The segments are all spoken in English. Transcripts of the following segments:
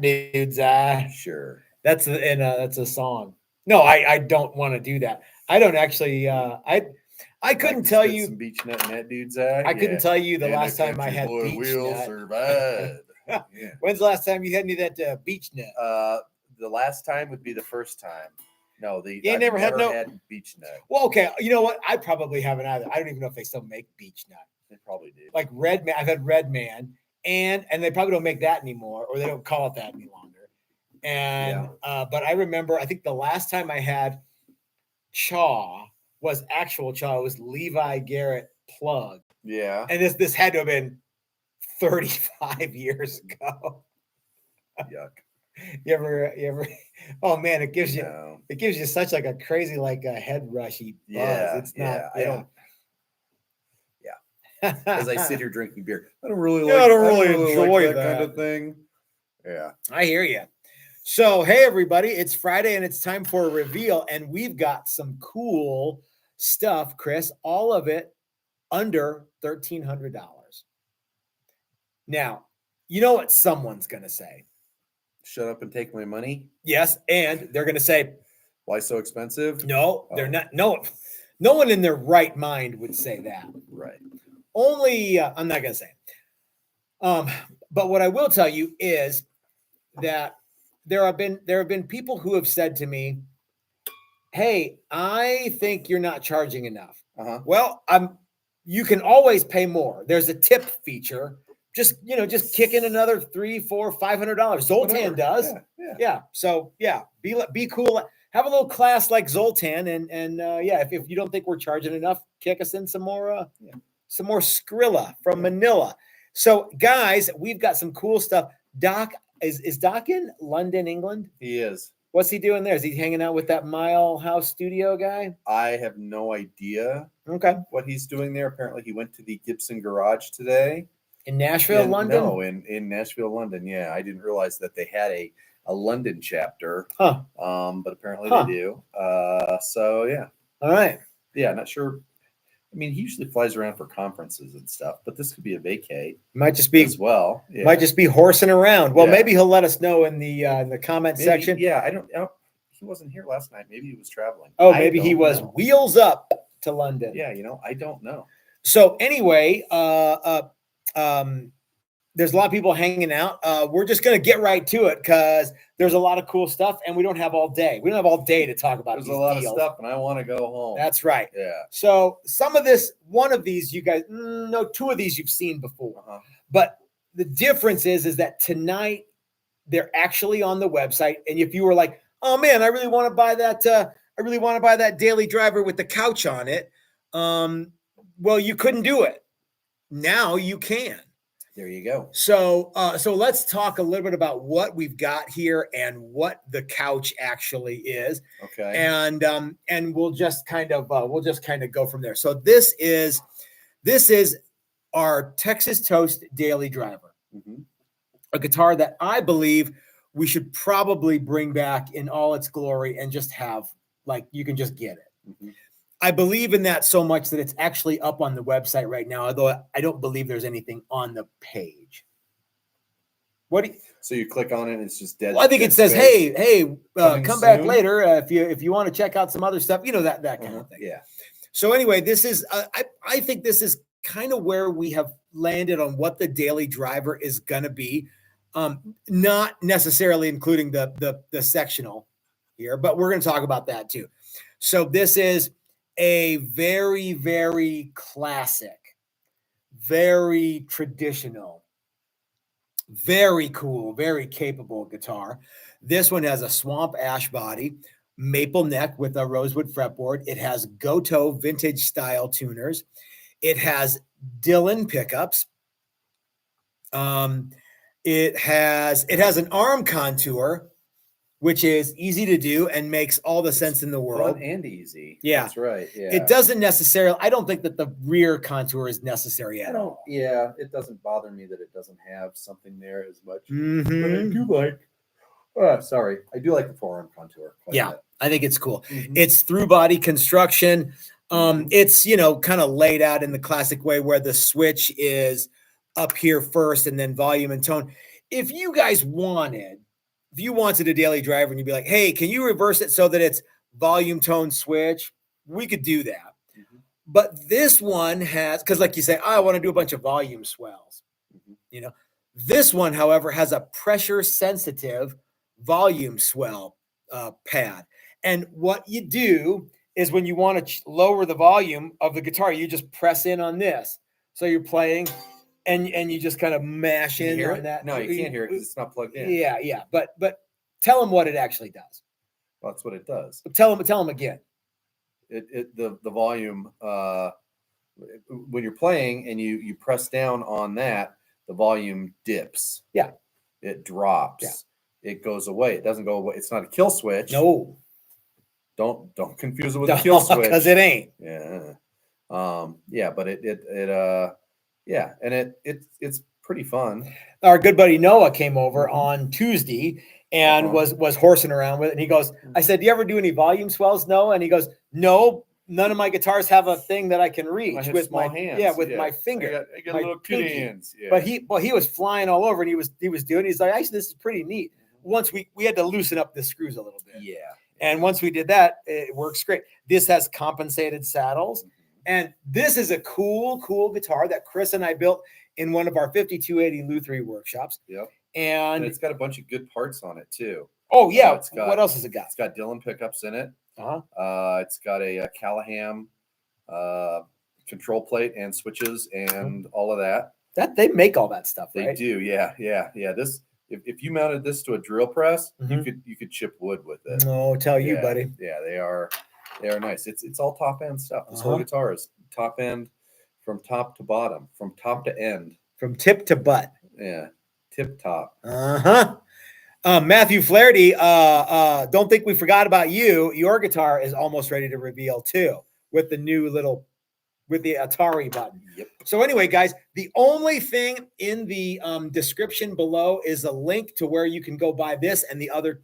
dude's Sure. that's that's a song. No, I don't want to do that. I don't actually. I couldn't tell spit you. some beach nut in that dude's eye. I couldn't tell you the And last a time I country had boy beach will nut. survive. Yeah. When's the last time you had any of that beach nut? The last time would be the first time. No, You never had beach nut. Well, okay. You know what? I probably haven't either. I don't even know if they still make beach nut. They probably do. Like Red Man. I've had Red Man, and they probably don't make that anymore, or they don't call it that any longer. And but I remember, I think the last time I had chaw was actual chaw. It was Levi Garrett plug. Yeah. And this had to have been 35 years ago. Yuck. You ever oh man, it gives you such like a crazy like a head rushy buzz. It's not I don't as I sit here drinking beer. I don't really enjoy that kind of thing. Yeah. I hear you. So, hey everybody, it's Friday and it's time for a reveal, and we've got some cool stuff, Chris, all of it under $1,300. Now, you know what someone's going to say? Shut up and take my money? Yes, and they're going to say, why so expensive? No, they're not. No one in their right mind would say that. Right. Only, I'm not going to say. But what I will tell you is that there have been people who have said to me, "Hey, I think you're not charging enough." Well, you can always pay more. There's a tip feature. Just kick in another $300, $400, $500. Zoltan does. Yeah. So be cool. Have a little class like Zoltan, and if you don't think we're charging enough, kick us in some more Skrilla from Manila. So guys, we've got some cool stuff. Doc is Doc in London, England? He is. What's he doing there? Is he hanging out with that Mile House Studio guy? I have no idea. Okay. What he's doing there. Apparently, he went to the Gibson Garage today. In Nashville, London? No, in Nashville, London. Yeah, I didn't realize that they had a London chapter. Huh. But apparently they do. So yeah. All right. Yeah, not sure. I mean, he usually flies around for conferences and stuff, but this could be a vacay. Might just be as well. Yeah. Might just be horsing around. Well, maybe he'll let us know in the comment section. Yeah, I don't. He wasn't here last night. Maybe he was traveling. Oh, maybe he was wheels up to London. Yeah, I don't know. So anyway, there's a lot of people hanging out. We're just going to get right to it because there's a lot of cool stuff, and we don't have all day. We don't have all day to talk about. There's a lot of stuff, and I want to go home. That's right. Yeah. So one of these, you guys, two of these you've seen before. But the difference is that tonight they're actually on the website, and if you were like, oh man, I really want to buy that. I really want to buy that daily driver with the couch on it. Well, you couldn't do it. Now you can. There you go. So let's talk a little bit about what we've got here and what the couch actually is. Okay. And we'll just kind of go from there. So this is our Texas Toast Daily Driver, a guitar that I believe we should probably bring back in all its glory and just have you can just get it. I believe in that so much that it's actually up on the website right now, although I don't believe there's anything on the page. So you click on it and it's just dead. Well, I think it says, hey, come back later if you want to check out some other stuff, that kind of thing. Yeah. So anyway, this is I think this is kind of where we have landed on what the daily driver is going to be. Not necessarily including the sectional here, but we're going to talk about that too. So this is a very, very classic, very traditional, very cool, very capable guitar. This one has a swamp ash body, maple neck with a rosewood fretboard. It has Gotoh vintage style tuners. It has Dylan pickups. It has an arm contour, which is easy to do and makes all the sense in the world. Fun and easy. Yeah. That's right. Yeah. It doesn't necessarily, I don't think that the rear contour is necessary at all. Yeah, it doesn't bother me that it doesn't have something there as much. Mm-hmm. But I do like the forearm contour. Yeah, I think it's cool. Mm-hmm. It's through body construction. It's, kind of laid out in the classic way where the switch is up here first and then volume and tone. If you guys wanted if you wanted a daily driver and you'd be like, hey, can you reverse it so that it's volume tone switch? We could do that. Mhm. But this one has, because like you say, I want to do a bunch of volume swells. Mhm. You know, this one, however, has a pressure sensitive volume swell pad. And what you do is when you want to lower the volume of the guitar, you just press in on this. So you're playing and you just kind of mash Can you in hear on it? that. No, you can't hear it because it's not plugged in. Yeah. But tell them what it actually does. Well, that's what it does. Tell them again. The volume when you're playing and you press down on that, the volume dips. Yeah. It drops. Yeah. It goes away. It doesn't go away. It's not a kill switch. No. Don't confuse it with a kill switch. Because it ain't. Yeah. Yeah, but yeah, and it's pretty fun. Our good buddy Noah came over on Tuesday and was horsing around with it. And he goes, I said, do you ever do any volume swells, Noah? And he goes, no, none of my guitars have a thing that I can reach with my hands. Yeah, with my finger. I got my little kid pinky. hands. Yeah. But he was flying all over and he was doing. He's like, actually, this is pretty neat. Once we had to loosen up the screws a little bit. Yeah. And once we did that, it works great. This has compensated saddles. And this is a cool guitar that Chris and I built in one of our 5280 Lutherie workshops. Yep. And it's got a bunch of good parts on it too. Oh yeah. What else has it got? It's got Dylan pickups in it. Uh-huh. It's got a Callahan control plate and switches and all of that. That they make all that stuff, They right? do. Yeah. This if you mounted this to a drill press, you could chip wood with it. No, tell you, buddy. Yeah, they are nice. It's all top end stuff. This whole guitar is top end from top to bottom, from top to end. From tip to butt. Yeah. Tip top. Matthew Flaherty, don't think we forgot about you. Your guitar is almost ready to reveal too, with the Atari button. Yep. So anyway, guys, the only thing in the description below is a link to where you can go buy this and the other,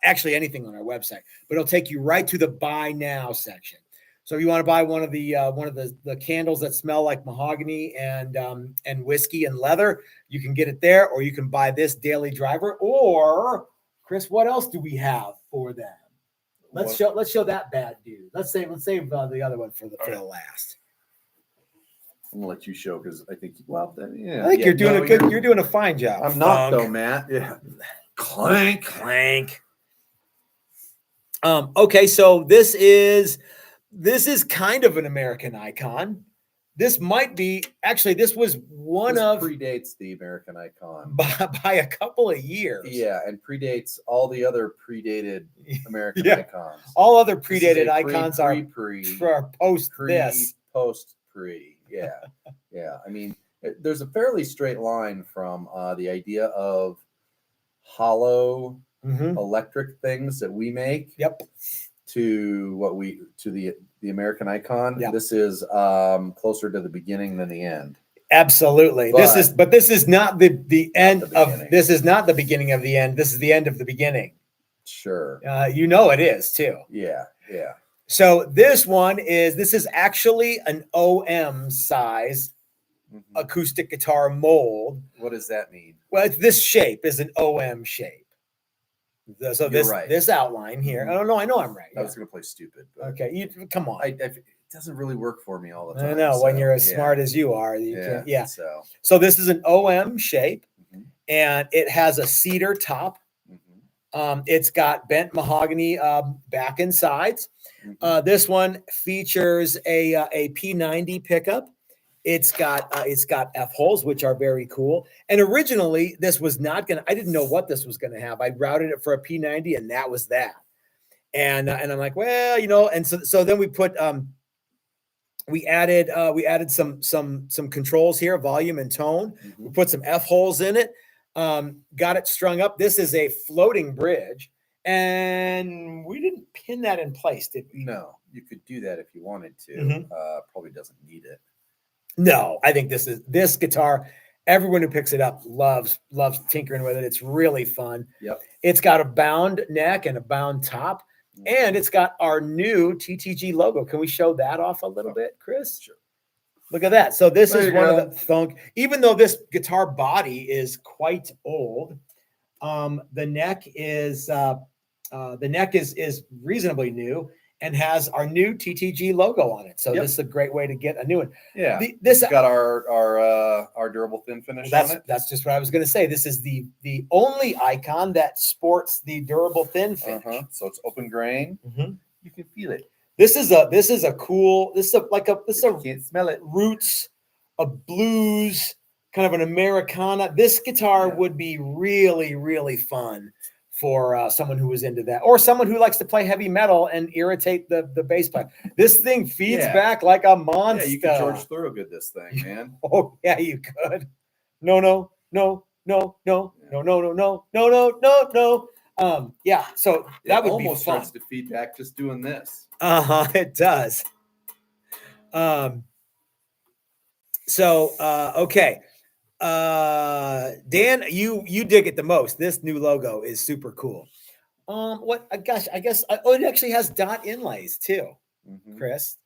actually anything on our website, but it'll take you right to the buy now section. So if you want to buy one of the candles that smell like mahogany and whiskey and leather, you can get it there, or you can buy this daily driver. Or Chris, what else do we have for them? Let's show that bad dude. Let's save the other one for the last. I'm gonna let you show because I think you're doing a fine job. I'm not though, Matt. Yeah. Clank. Okay, so this is kind of an American icon. This might be this was predates the American Icon by a couple of years. Yeah, and predates all the other predated American icons. All other predated icons are post pre. Yeah. I mean, there's a fairly straight line from the idea of hollow electric things that we make. Yep. To the American Icon. Yep. This is closer to the beginning than the end. Absolutely. This is not the end of this is not the beginning of the end. This is the end of the beginning. Sure. It is too. Yeah. So this is actually an OM size acoustic guitar mold. What does that mean? Well, this shape is an OM shape. So this outline here, I don't know. I know I'm right. I was going to play stupid. But okay, come on. It doesn't really work for me all the time. I know when you're as smart as you are. You can't. So this is an OM shape, and it has a cedar top. It's got bent mahogany back and sides. This one features a P90 pickup. It's got F holes, which are very cool. And originally, this was not gonna. I didn't know what this was gonna have. I routed it for a P90, and that was that. And I'm like, well, And so then we put we added some controls here, volume and tone. We put some F holes in it. Got it strung up. This is a floating bridge, and we didn't pin that in place, did we? No, you could do that if you wanted to. Probably doesn't need it. No, I think this guitar, everyone who picks it up loves tinkering with it. It's really fun. Yep. It's got a bound neck and a bound top, and it's got our new TTG logo. Can we show that off a little bit, Chris? Sure. Look at that. So this is one of the even though this guitar body is quite old, The neck is reasonably new and has our new TTG logo on it. So Yep. this is a great way to get a new one. Yeah, This it's got our durable thin finish on it. that's just what I was going to say. This is the only icon that sports the durable thin finish. So it's open grain. Mhm. You can feel it. This is a cool. This is a You can't smell it. roots, a blues, kind of an Americana. This guitar Yeah. would be really, really fun for someone who was into that, or someone who likes to play heavy metal and irritate the bass player. This thing feeds Yeah. back like a monster. Yeah, you could George Thorogood this thing, man. Oh yeah, you could. No. Yeah. So that would be almost fun. starts to feed back just doing this. It does. Okay. Dan, you dig it the most. This new logo is super cool. I guess it actually has dot inlays too, Mhm. Chris,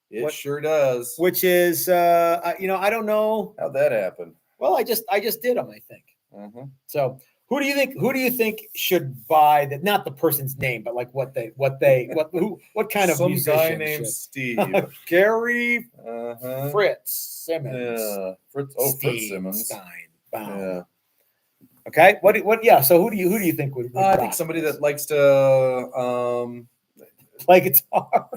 It sure does. which is I don't know. How'd that happen? Well, I just did them, I think. Mhm. So who do you think should buy that? Not the person's name, but like what kind of Some guy musician named should- Steve. Gary Uh-huh. Fritz Simmons. Yeah. Fritz Simmons. Steinbaum. Yeah. Okay. What? Yeah. So who do you think would I rock think somebody this? that likes to play guitar?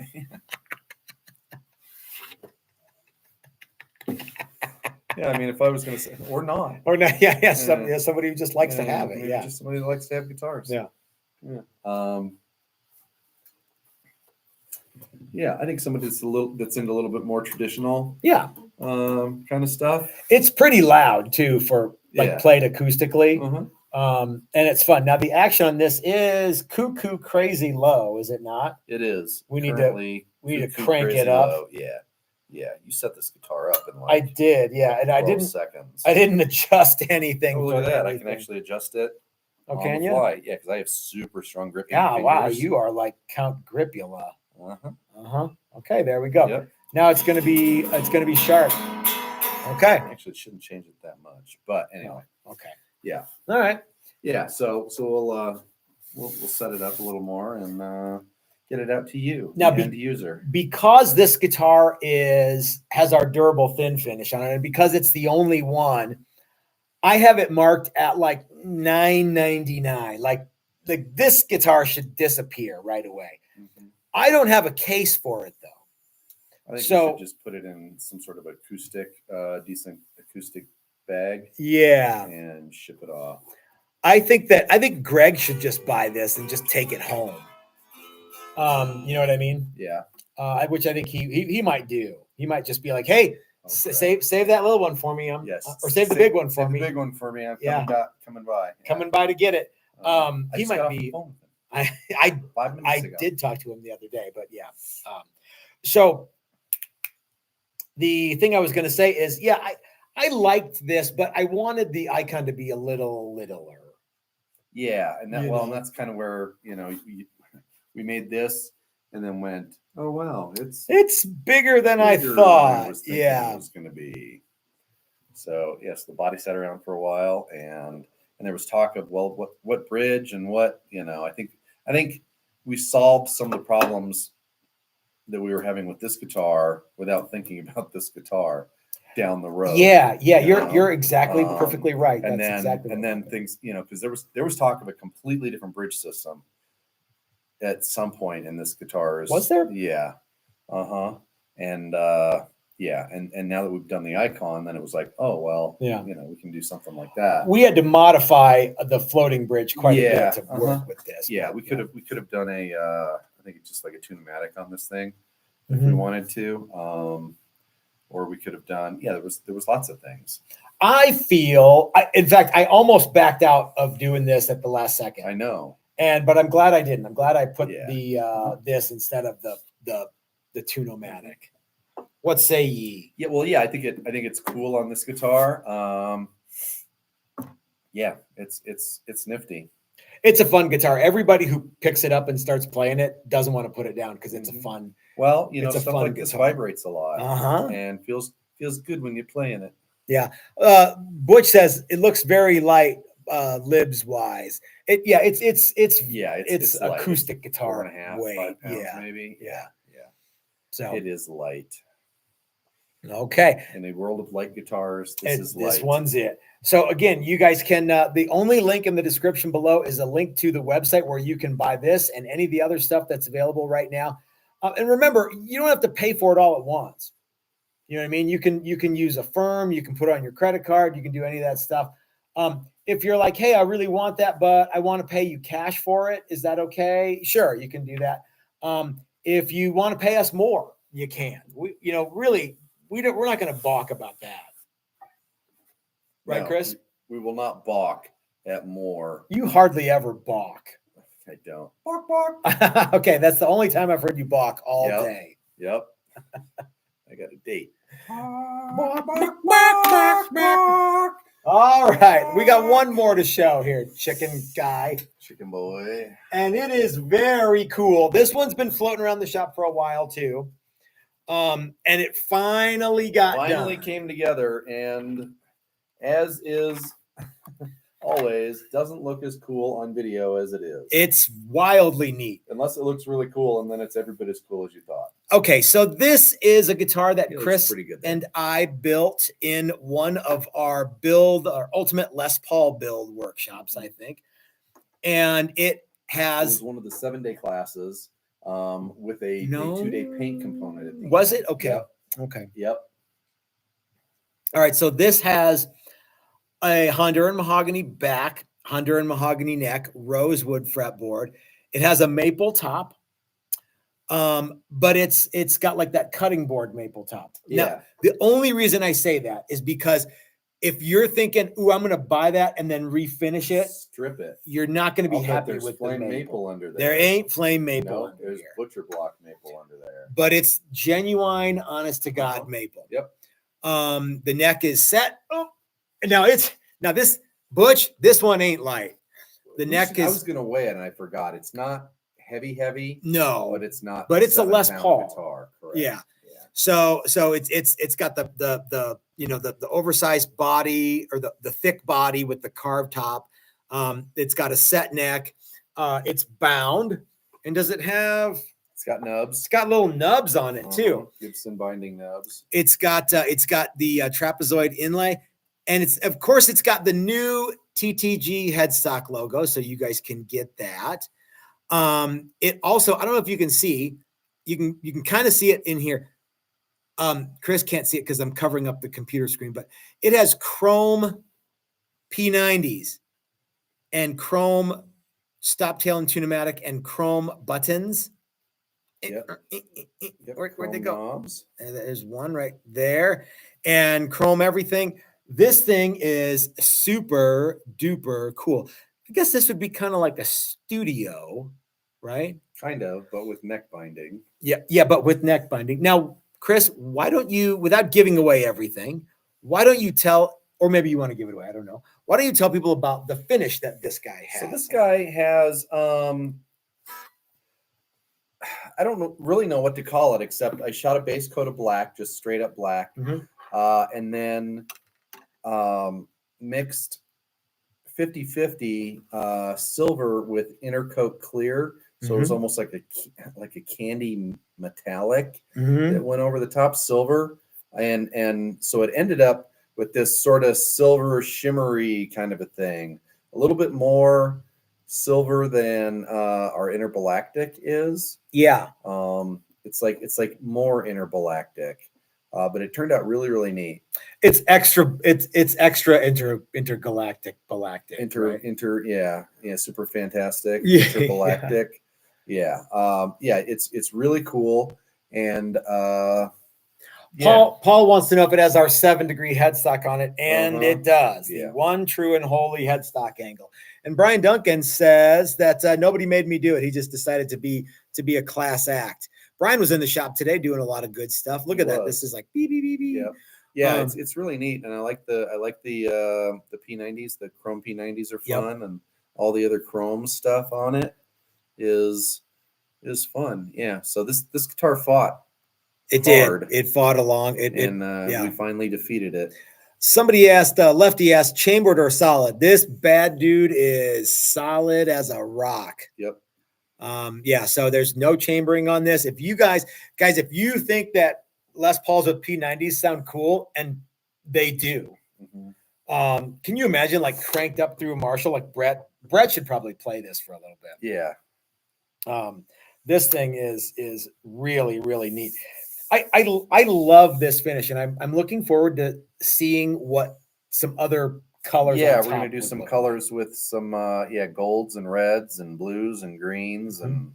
yeah, I mean if I was gonna say or not. Or not? Yeah. Somebody who just likes to Yeah, have it. maybe Yeah. just somebody that likes to have guitars. Yeah. Yeah, I think somebody that's into a little bit more traditional Yeah. kind of stuff. It's pretty loud too for like Yeah. played acoustically. Uh-huh. And it's fun. Now the action on this is cuckoo crazy low, is it not? It is. We need to- Currently We need to cuckoo crank crazy it up. low. Yeah. Yeah. You set this guitar up in I like did, yeah, and I 12 didn't. seconds. I didn't adjust anything. Oh, look for at that. I anything. can actually adjust it Oh, on can the you? fly. Yeah, because I have super strong gripping Yeah. Wow. fingers. You are like Count Gripula. Uh-huh. Okay. There we go. Yep. Now it's gonna be sharp. Okay. Actually, it shouldn't change it that much. But anyway. Okay. Yeah. All right. Yeah. So we'll set it up a little more and get it out to you, Now, the end user. Because this guitar has our durable thin finish on it, and because it's the only one, I have it marked at like $9.99. Like this guitar should disappear right away. Mhm. I don't have a case for it though. I think So- we should just put it in some sort of decent acoustic bag Yeah. and ship it off. I think Greg should just buy this and just take it home. You know what I mean? Yeah. Which I think he might do. He might just be like, "Hey, Okay. save that little one for me." Yes. Or save the big one for Save me. the big one for me. I'm Yeah. coming by. Yeah. Coming by to get it. I He just might got off the be. phone with him I 5 minutes ago. did talk to him the other day, but yeah. So the thing I was going to say is, yeah, I liked this, but I wanted the icon to be a little littler. Yeah, and You and know. that's kind of where we made this and then went, oh wow, It's bigger than I bigger than thought. was thinking Yeah. it was going to be. So yes, the body sat around for a while, and there was talk of what bridge and what I think we solved some of the problems that we were having with this guitar without thinking about this guitar down the road. Yeah. you You're know, exactly perfectly right. and That's then exactly and what then I things because there was talk of a completely different bridge system at some point in this guitar. Was there? Yeah. And yeah, and now that we've done the icon, then it was like, oh well, Yeah. we can do something like that. we had to modify the floating bridge quite a Yeah, bit to work with this. Yeah, but, we could have done I think it's just like a tune-o-matic on this thing if Mhm. we wanted to. Or we could have done, there was lots of things. I feel, in fact, I almost backed out of doing this at the last second. I know. But I'm glad I didn't. I'm glad I put Yeah. the this instead of the Tunomatic. What say ye? Yeah, well, I think it's cool on this guitar. Yeah, it's nifty. It's a fun guitar. Everybody who picks it up and starts playing it doesn't want to put it down because it's a Mhm. fun. Well, It's a stuff fun like this guitar. vibrates a lot Uh-huh. and feels good when you're playing it. Butch says it looks very light. libs wise. It's Yeah, it's light. acoustic guitar 4.5, weight. 5 pounds Yeah. maybe. Yeah. Yeah. So It is light. okay. In a world of light guitars, this is light. This one's it. So again, you guys can, the only link in the description below is a link to the website where you can buy this and any of the other stuff that's available right now. And remember, you don't have to pay for it all at once. You know what I mean? You can use Affirm, you can put it on your credit card, you can do any of that stuff. If you're like, hey, I really want that, but I want to pay you cash for it, is that okay? Sure, you can do that. If you want to pay us more, you can. Really, we're not going to balk about that. Right, No, Chris? We will not balk at more. You hardly ever balk. I don't. Balk, balk. Okay, that's the only time I've heard you balk all Yep. day. Yep. I got a date. Bark, bark, bark, bark. All right, we got one more to show here, chicken guy. Chicken boy. And it is very cool. This one's been floating around the shop for a while too. And it finally got done. Came together, and as is always, doesn't look as cool on video as it is. It's wildly neat. Unless it looks really cool, and then it's every bit as cool as you thought. Okay, so this is a guitar that It looks Chris pretty good. and I built in one of our ultimate Les Paul build workshops, I think. And it was has one of the 7-day classes with a 2-day paint component at the end. Was it? Okay. Yep. Okay. Yep. All right, so this has a Honduran mahogany back, Honduran mahogany neck, rosewood fretboard. It has a maple top. But it's got like that cutting board maple top. Yeah. Now, the only reason I say that is because if you're thinking, "Ooh, I'm going to buy that and then refinish it," Strip it. you're not going to be I'll bet happy there's with flame the maple under there. There ain't flame maple No, under there's here, butcher block maple under there. but it's genuine, honest to God maple. Yep. The neck is set. Oh, now this Butch, this one ain't light. The neck I is was gonna weigh it and I forgot. It's not heavy, no, but it's not. but it's a Les 7-pound Paul guitar. Correct. Yeah. So it's got the oversized body or the thick body with the carved top. It's got a set neck. It's bound, and does it have? It's got nubs. It's got little nubs on it too. Gibson binding nubs. It's got the trapezoid inlay, and it's got the new TTG headstock logo, so you guys can get that. It also, I don't know if you can see, you can kind of see it in here. Chris can't see it because I'm covering up the computer screen, but it has chrome P90s and chrome stop tail and tune-o-matic and chrome buttons. Yep. Where'd they go? Knobs. There's one right there, and chrome everything. This thing is super duper cool. I guess this would be kind of like a studio, right? Kind of, but with neck binding. Yeah, but with neck binding. Now, Chris, why don't you, without giving away everything, why don't you tell, or maybe you want to give it away, I don't know. Why don't you tell people about the finish that this guy has? So this guy has, I don't really know what to call it, except I shot a base coat of black, just straight up black, and then mixed 50-50 silver with inner coat clear. So it was almost like a candy metallic that went over the top, silver, and so it ended up with this sort of silver shimmery kind of a thing, a little bit more silver than our intergalactic is. Yeah. It's like more intergalactic, but it turned out really, really neat. It's extra intergalactic, yeah, super fantastic, Yeah, intergalactic. Yeah. It's really cool. And Paul wants to know if it has our 7-degree headstock on it, and it does. Yeah. The one true and holy headstock angle. And Brian Duncan says that nobody made me do it. He just decided to be a class act. Brian was in the shop today doing a lot of good stuff. Look at that. This is like beep beep beep beep. Yeah, it's really neat, and I like the P90s. The chrome P90s are fun, and all the other chrome stuff on it is fun. Yeah. So this guitar fought. It hard, did. It fought along. We finally defeated it. Somebody asked, Lefty asked, chambered or solid? This bad dude is solid as a rock. Yep. Yeah, so there's no chambering on this. If you guys, if you think that Les Pauls with P90s sound cool, and they do, can you imagine like cranked up through a Marshall? Like Brett should probably play this for a little bit. Yeah. This thing is really, really neat. I love this finish, and I'm looking forward to seeing what some other colors. Yeah, we're gonna do some colors with some golds and reds and blues and greens and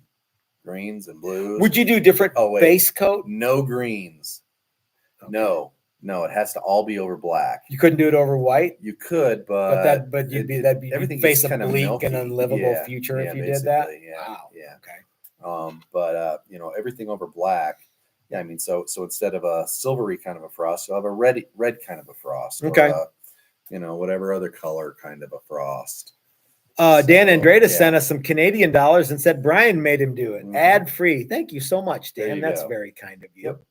greens and blues. Would you do different base coat? No greens. Okay. No, it has to all be over black. You couldn't do it over white. You could, but that'd be everything face a bleak and unlivable future if you did that. Yeah, wow. Yeah. Okay. But everything over black. Yeah, I mean, so instead of a silvery kind of a frost, you'll have a red kind of a frost. Okay. Or whatever other color kind of a frost. Dan Andrade sent us some Canadian dollars and said Brian made him do it ad free. Thank you so much, Dan. That's very kind of you. Yep.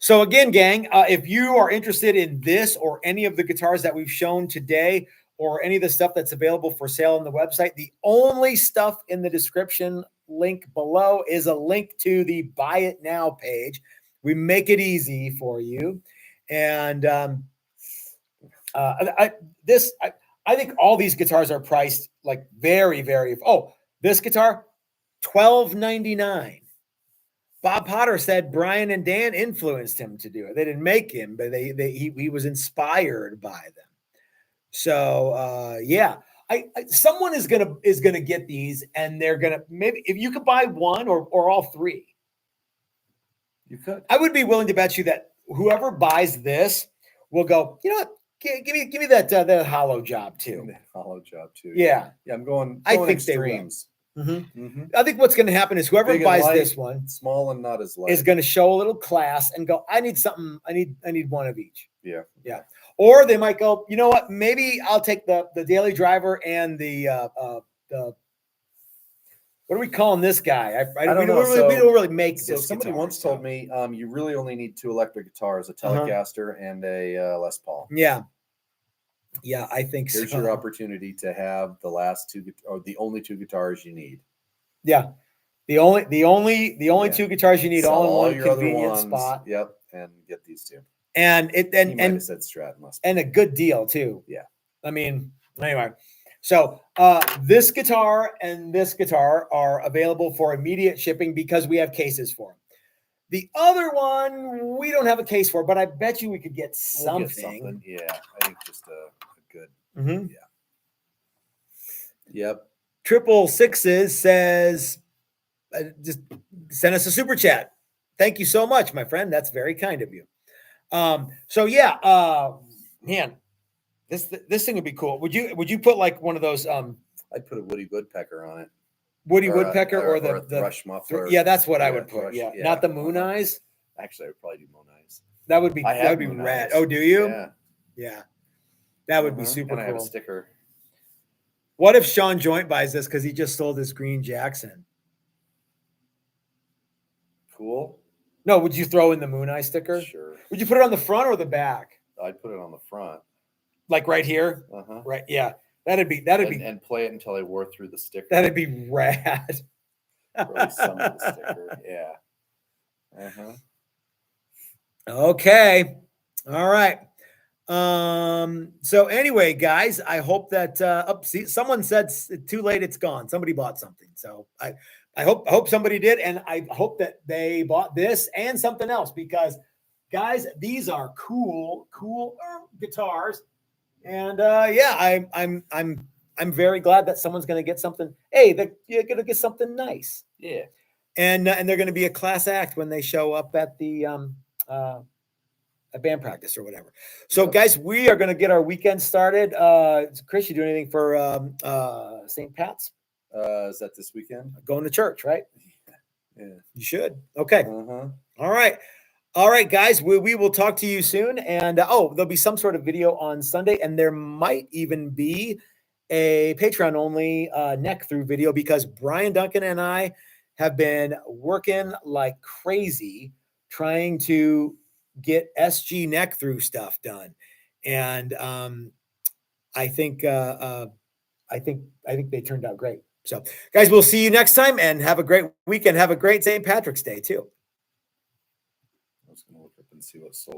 So again, gang, if you are interested in this or any of the guitars that we've shown today, or any of the stuff that's available for sale on the website, the only stuff in the description link below is a link to the Buy It Now page. We make it easy for you. And I think all these guitars are priced like very, very. Oh, this guitar, $12.99. Bob Potter said Brian and Dan influenced him to do it. They didn't make him, but he was inspired by them. So yeah, someone is gonna get these, and they're gonna, maybe if you could buy one or all three, you could. I would be willing to bet you that whoever buys this will go, you know what? Give me that hollow job too. Hollow job too. Yeah. I'm going. I think extremes. I think what's going to happen is whoever buys this one, small and not as light, is going to show a little class and go, I need something. I need one of each. Yeah. Or they might go, you know what? Maybe I'll take the daily driver and the what are we calling this guy? I don't know. We don't really make this. So somebody once told me, you really only need two electric guitars: a Telecaster and a Les Paul. Yeah, I think Here's your opportunity to have the last two, or the only two guitars you need. Yeah, the only two guitars you need, all in one convenient spot. Yep, and get these two. And you might have said Strat, and a good deal too. Yeah, I mean, anyway. So this guitar and this guitar are available for immediate shipping because we have cases for them. The other one we don't have a case for, but I bet you we could get something. We'll get something. Yeah, I think just a good. Yeah. Yep. 666 says, just send us a super chat. Thank you so much, my friend. That's very kind of you. So yeah, man, this thing would be cool. Would you put like one of those? I'd put a Woody Woodpecker on it. Woody Woodpecker or the thrush muffler. Yeah, that's what I would put. Thrush, yeah, not the Moon Eyes. Actually, I would probably do Moon Eyes. That would be rad. Oh, do you? Yeah. That would be super and cool. I have a sticker. What if Sean Joint buys this because he just sold his green Jackson? Cool. No, would you throw in the Moon Eye sticker? Sure. Would you put it on the front or the back? I'd put it on the front. Like right here? Right. Yeah. That'd be and play it until I wore through the sticker. That'd be rad. Really some of the sticker. Yeah. Okay. All right. So anyway, guys, I hope that see, someone said too late, it's gone. Somebody bought something. So I hope somebody did, and I hope that they bought this and something else, because guys, these are cool guitars. And yeah, I'm very glad that someone's going to get something. Hey, you're going to get something nice. Yeah. And they're going to be a class act when they show up at the a band practice or whatever. So guys, we are going to get our weekend started. Chris, you do anything for St. Pat's? Is that this weekend? Going to church, right? Yeah. You should. Okay. All right, guys, we will talk to you soon. And there'll be some sort of video on Sunday, and there might even be a Patreon only neck through video, because Brian Duncan and I have been working like crazy trying to get SG neck through stuff done. And I think they turned out great. So, guys, we'll see you next time, and have a great weekend. Have a great St. Patrick's Day too. I was going to look up and see what sold.